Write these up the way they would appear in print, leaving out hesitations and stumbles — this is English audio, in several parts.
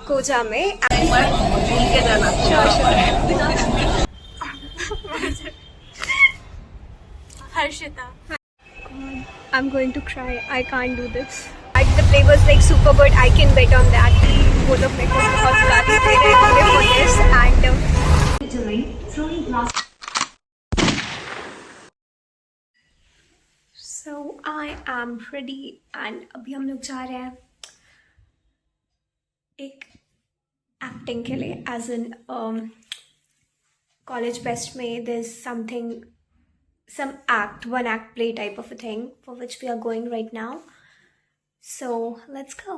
कोचा में। भूल के जाना। Harshita. God, I'm going to cry. I can't do this. The play was like super good. I can bet on that. वो लोग मेरे को बहुत गाली दे रहे थे for this and so I am ready and अभी हम लोग जा रहे हैं एक एक्टिंग के लिए as in college fest में there's some one act play type of a thing for which we are going right now. So let's go.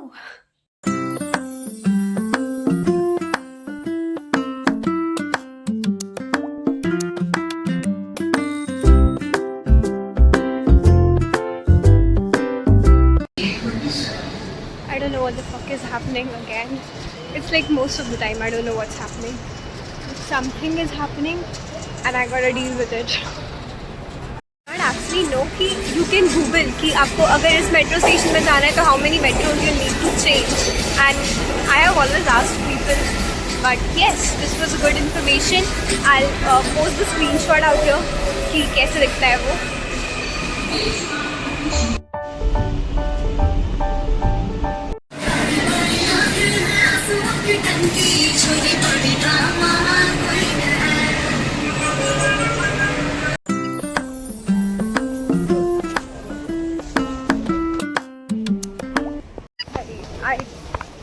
I don't know what the fuck is happening again. It's like most of the time I don't know what's happening. Something is happening and I gotta deal with it. Actually know कि you can Google कि आपको अगर इस metro station में जाना है तो how many metros you need to change, and I have always asked people, but yes, this was good information. I'll post the screenshot out here कि कैसे दिखता है वो.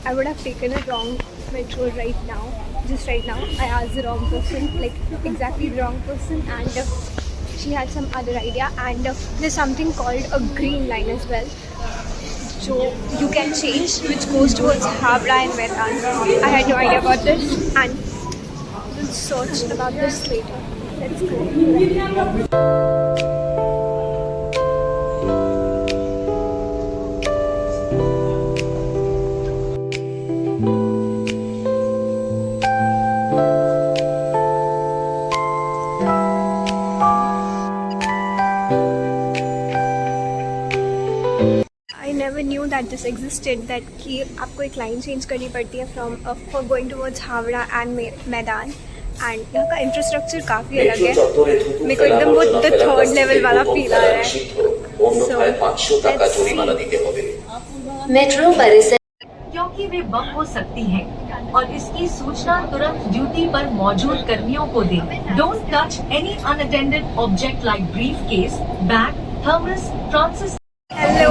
I would have taken a wrong metro right now. Just right now, I asked the wrong person, like exactly the wrong person, and she had some other idea. And there's something called a green line as well, so you can change, which goes towards Howrah and Medan. I had no idea about this, and we'll search about this later. Let's go. never knew that this existed, that कि आपको एक line change करनी पड़ती है from for going towards Howrah and मैदान. And यहाँ का infrastructure काफ़ी अलग है. मेरे को एकदम वो द थर्ड लेवल वाला फील आ रहा है. मेट्रो परिसर क्योंकि वे बम हो सकती है और इसकी सूचना तुरंत ड्यूटी पर मौजूद कर्मियों को दे. Don't touch any unattended object like briefcase, bag, thermos, transistors. Hello.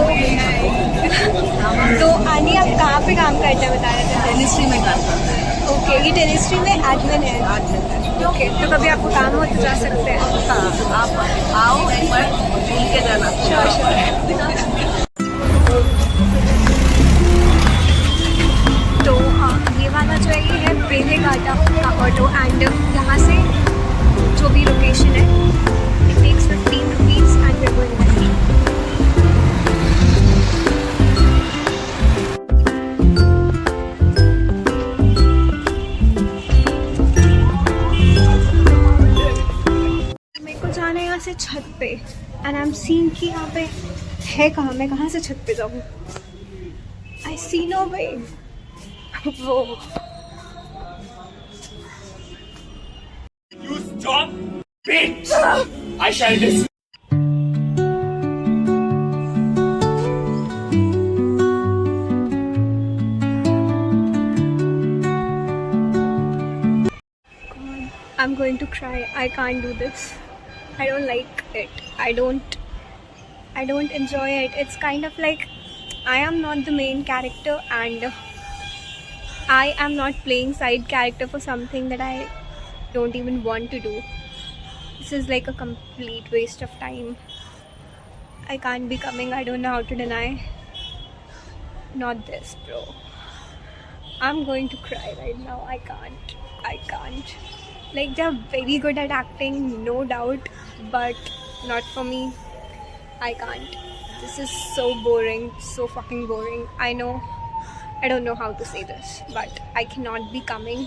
तो आनी आप कहाँ पे काम करते हैं बता रहे थे? टेनिस्ट्री में काम करते हैं. ओके, ये टेनिस्ट्री में एडमिन है. ओके, तो कभी आपको काम हो तो जा सकते हैं. हाँ, आप आओ एक बार मिल के जाना. तो हाँ, ये वाला जो है ये है बेले घाटा का ऑटो. एंड यहाँ से जो भी लोकेशन है it takes 15 rupees and we are going. से छत पे एंड आई एम सीइंग कि यहाँ पे है कहाँ, मैं कहाँ से छत पे जाऊँ. आई सी नो वे. वो You stop, bitch! I shall dis. God, I'm going to cry. I can't do this. I don't like it. I don't enjoy it. It's kind of like I am not the main character and I am not playing side character for something that I don't even want to do. This is like a complete waste of time. I can't be coming. I don't know how to deny. Not this, bro. I'm going to cry right now. I can't. Like, they're very good at acting, no doubt, but not for me. I can't. This is so boring, so fucking boring. I know, I don't know how to say this, but I cannot be coming.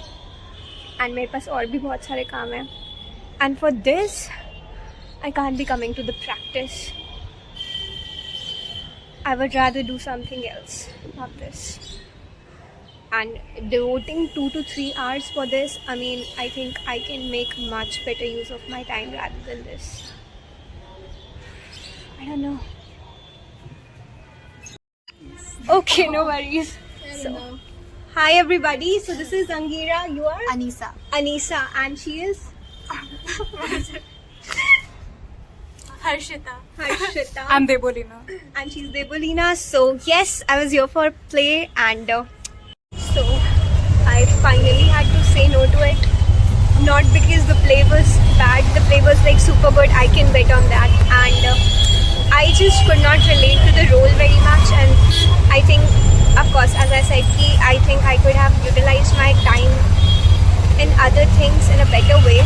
And मेरे पास और भी बहुत सारे काम हैं. And for this, I can't be coming to the practice. I would rather do something else, not this. and devoting 2 to 3 hours for this, I mean, I think I can make much better use of my time rather than this. I don't know. Okay, no worries. So, hi everybody. So this is Angira. You are Anisa. Anisa, and she is Harshita. Harshita. I'm Debolina. And she's Debolina. So yes, I was here for play, and so I finally had to say no to it. Not because the play was bad. The play was like super good. I can bet on that. And I just could not relate to the role very much. And I think, of course, as I said, I think I could have utilized my time in other things in a better way.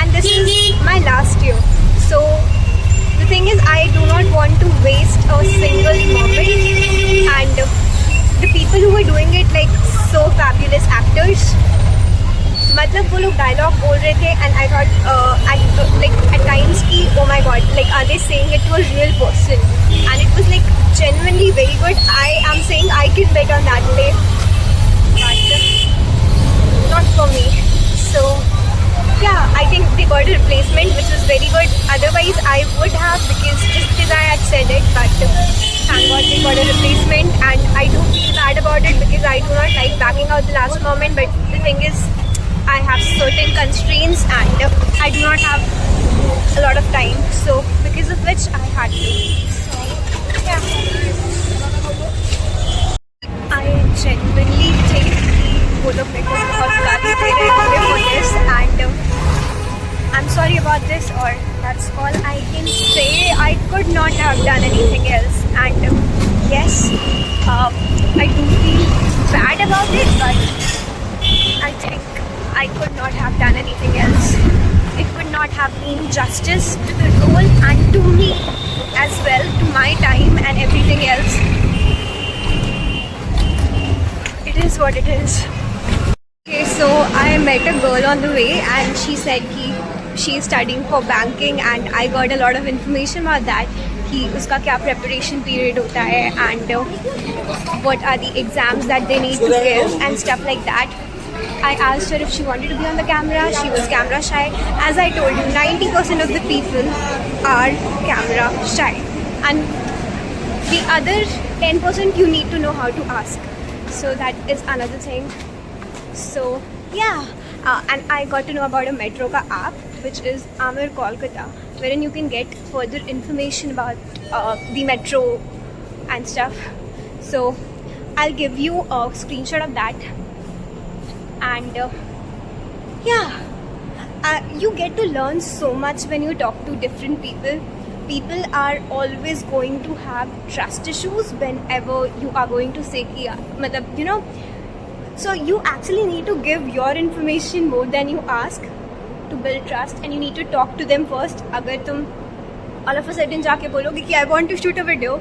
And this is my last year. So the thing is, I do not want to waste a single moment, and the people who were doing it, like so fabulous actors, मतलब वो लोग dialogue बोल रहे थे, and I thought at times कि oh my god, like are they saying it to a real person? And it was like genuinely very good. I am saying I can bet on that play, but not for me. So yeah, I think they got a replacement, which was very good. Otherwise, I would have, just because I had said it, but thank God they got a replacement. And I do feel bad about it because I do not like backing out the last moment. But the thing is, I have certain constraints and I do not have a lot of time. So because of which I had to. So yeah, I genuinely think वो लोग मेरे को बहुत गाली दे रहे होंगे for this, and I'm sorry about this, or that's all I can say. I could not have done anything else, and yes, I do feel bad about it, but I think I could not have done anything else. It would not have been justice to the role and to me as well, to my time and everything else. It is what it is. Okay, so I met a girl on the way, and she said she's studying for banking, and I got a lot of information about that. कि उसका क्या preparation period होता है, and what are the exams that they need to give and stuff like that. I asked her if she wanted to be on the camera. She was camera shy. As I told you, 90% of the people are camera shy, and the other 10% you need to know how to ask. So that is another thing. So yeah, and I got to know about a Metro ka app, which is Amir Kolkata, wherein you can get further information about the Metro and stuff. So I'll give you a screenshot of that, and yeah, you get to learn so much when you talk to different people. People are always going to have trust issues whenever you are going to say कि मतलब you know. So you actually need to give your information more than you ask to build trust, and you need to talk to them first. अगर तुम all of a sudden जाके बोलोगे कि I want to shoot a video,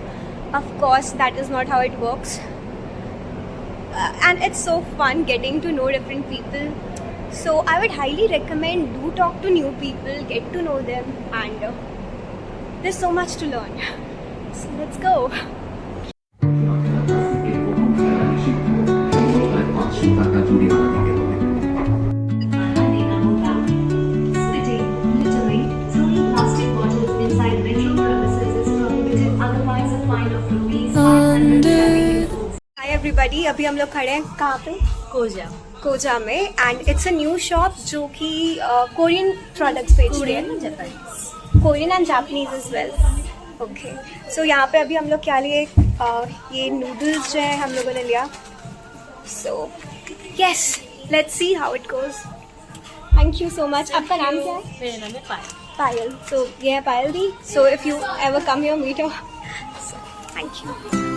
of course that is not how it works. And it's so fun getting to know different people. So I would highly recommend, do talk to new people, get to know them, and there's so much to learn. So let's go. Hi everybody, अभी हम लोग खड़े हैं कहाँ पे? कोजा में, and it's a new shop जो कि कोरियन प्रोडक्ट्स बेचते हैं, Korean and Japanese as well. Okay, so यहाँ पे अभी हम लोग क्या लिए, ये नूडल्स जो है हम लोगों ने लिया. So yes, let's see how it goes. Thank you so much. आपका नाम क्या है? मेरा नाम है पायल. पायल. सो ये है पायल दी. So if you ever come your meet, thank you.